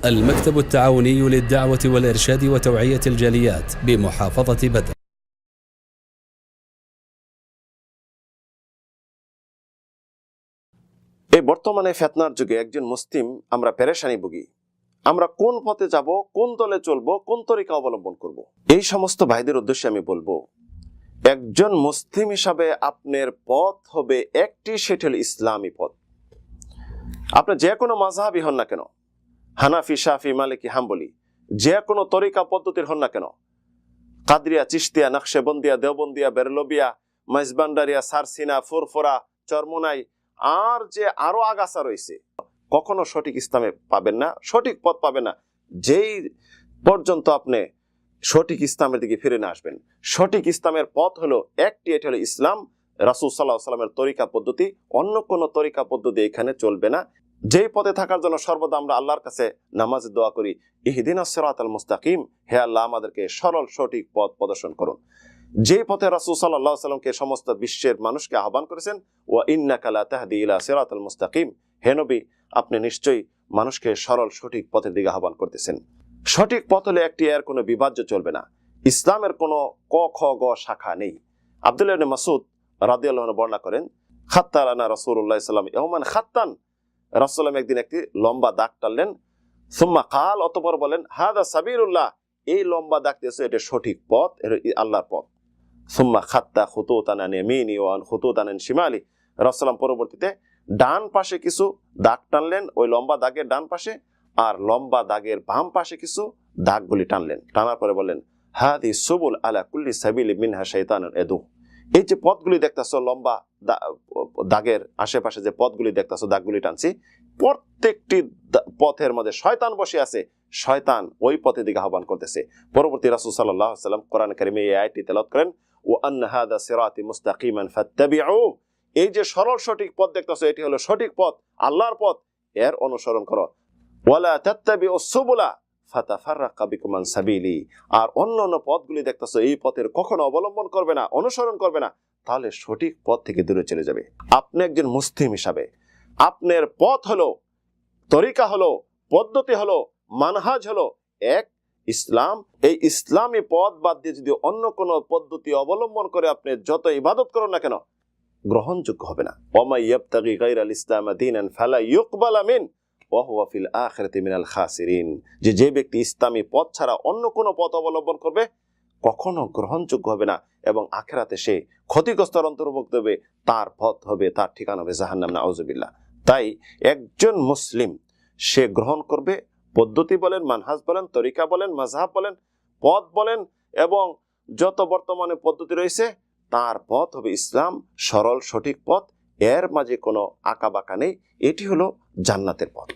المكتب التعاوني للدعوة والإرشاد وتوعية الجاليات بمحافظة بدر। এই বর্তমানে ফিতনার যুগে একজন মুসলিম আমরা পেরেশানি ভুগি। আমরা কোন পথে যাব, কোন দলে চলবো, কোন তরিকা অবলম্বন করব। এই সমস্ত ভাইদের উদ্দেশ্যে আমি বলবো, একজন মুসলিম হিসাবে আপনার পথ হবে একটি, সেটি হল ইসলামী পথ। আপনি যে কোনো মাযহাবী হন না কেন, হানাফি, শাফি, মালিকি, হাম্বলি, যে কোনো তরিকা পদ্ধতির হন না কেন, কাদরিয়া, চিশতিয়া, নকশবন্দিয়া, দেওবন্দিয়া, বেরলবিয়া, মাইজবান্ডারিয়া, সারসিনা, ফুরফুরা, চরমোনাই, আর যে আরো আগাছা রয়েছে, কখনো সঠিক ইসলামে পাবেন না, সঠিক পথ পাবেন না যেই পর্যন্ত আপনি সঠিক ইসলামের দিকে ফিরে না আসবেন। সঠিক ইসলামের পথ হলো একটি, এটি হলো ইসলাম, রাসূল সাল্লাল্লাহু আলাইহি ওয়াসাল্লামের তরিকা পদ্ধতি। অন্য কোন তরিকা পদ্ধতি এখানে চলবে না। যেই পথে থাকার জন্য সর্বদা আমরা আল্লাহর কাছে নামাজে দোয়া করি, ইহদিনাস সিরাতাল মুস্তাকিম, হে আল্লাহ আমাদেরকে সরল সঠিক পথ প্রদর্শন করুন। যে পথে রাসূল সাল্লাল্লাহু আলাইহি ওয়াসাল্লামকে সমস্ত বিশ্বের মানুষকে আহ্বান করেছেন, ওয়া ইন্নাকা লা তাহদি ইলা সিরাতাল মুস্তাকিম, হে নবী আপনি নিশ্চয়ই মানুষকে সরল সঠিক পথের দিকে আহ্বান করতেছেন। সঠিক পথ হলে একটি, এর কোনো বিভাজ্য চলবে না। ইসলামের কোনো ক খ গ শাখা নেই। আব্দুল্লাহ ইবনে মাসউদ রাদিয়াল্লাহু আনহু বর্ণনা করেন, খাত্তালানা রাসূলুল্লাহ সাল্লাল্লাহু আলাইহি ওয়াসাল্লাম ইয়াওমান খাত্তান, রাসূলুল্লাহ একদিন একটি লম্বা দাগ টানলেন, সুম্মা কাল, অতঃপর বলেন, হাদা সাবিলুল্লাহ, এই লম্বা দাগ দিয়েছে, এটা সঠিক পথ, এটা আল্লাহর পথ। সুম্মা খাত্তা খুতুতান আন ইয়ামিনি ওয়া আন খুতুতান আন শিমালি, রাসূলুল্লাহ পরবর্তীতে ডান পাশে কিছু দাগ টানলেন, ওই লম্বা দাগের ডান পাশে, আর লম্বা দাগের বাম পাশে কিছু দাগগুলি টানলেন। টানার পরে বললেন, হাদি সুবুল আলা কুল্লি সাবিলি মিনহা শাইতানুন ইয়াদু, এই যে পথগুলি দেখতেছো, লম্বা দাগের আশেপাশে যে পথগুলি দেখতেছো, দাগগুলি টানছি, প্রত্যেকটি পথের মধ্যে শয়তান বসে আছে, শয়তান ওই পথের দিকে আহ্বান করতেছে। পরবর্তী রাসূল সাল্লাল্লাহু আলাইহি ওয়াসাল্লাম কোরআন কারীমে এই আয়াতটি তেলাওয়াত করেন, ওয়া আন্না হাদা সিরাতি মুস্তাকিমান ফাত্তাবিউ, এই যে সরল সঠিক পথ দেখতেছো, এটি হলো সঠিক পথ, আল্লাহর পথ, এর অনুসরণ করো। ওয়ালা তাত্তাবিউস সুবুলা ফাতাফাররাকা বিকুম আন সাবিলি, আর অন্যান্য পথগুলি দেখতেছো, এই পথের কখনো অবলম্বন করবে না, অনুসরণ করবে না, তাহলে সঠিক পথ থেকে দূরে চলে যাবে। আপনি একজন মুসলিম হিসাবে আপনার পথ হলো, তরিকা হলো, পদ্ধতি হলো, মানহাজ হলো এক, ইসলাম। এই ইসলামী পথ বাদ দিয়ে যদি অন্য কোনো পদ্ধতি অবলম্বন করে আপনি যত ইবাদত করুন না কেন, গ্রহণযোগ্য হবে না। ওয়ামাই ইয়াবতাগি গায়রাল ইসলাম দীনান ফালা ইউকবালা মিন ওয়া হুয়া ফিল আখিরাতি মিনাল খাসিরিন, যে ব্যক্তি ইসলামী পথ ছাড়া অন্য কোনো পথ অবলম্বন করবে কখনো গ্রহণযোগ্য হবে না, এবং আখিরাতে সে ক্ষতিগ্রস্তর অন্তর্ভুক্ত হবে, তার পথ হবে, তার ঠিকানা হবে জাহান্নাম, নাউযুবিল্লাহ। তাই একজন মুসলিম সে গ্রহণ করবে, পদ্ধতি বলেন, মানহাজ বলেন, তরিকা বলেন, মাযহাব বলেন, পথ বলেন, এবং যত বর্তমানে পদ্ধতি রয়েছে, তার পথ হবে ইসলাম, সরল সঠিক পথ, এর মাঝে কোনো আঁকা বাঁকা নেই। এটি হলো জান্নাতের পথ।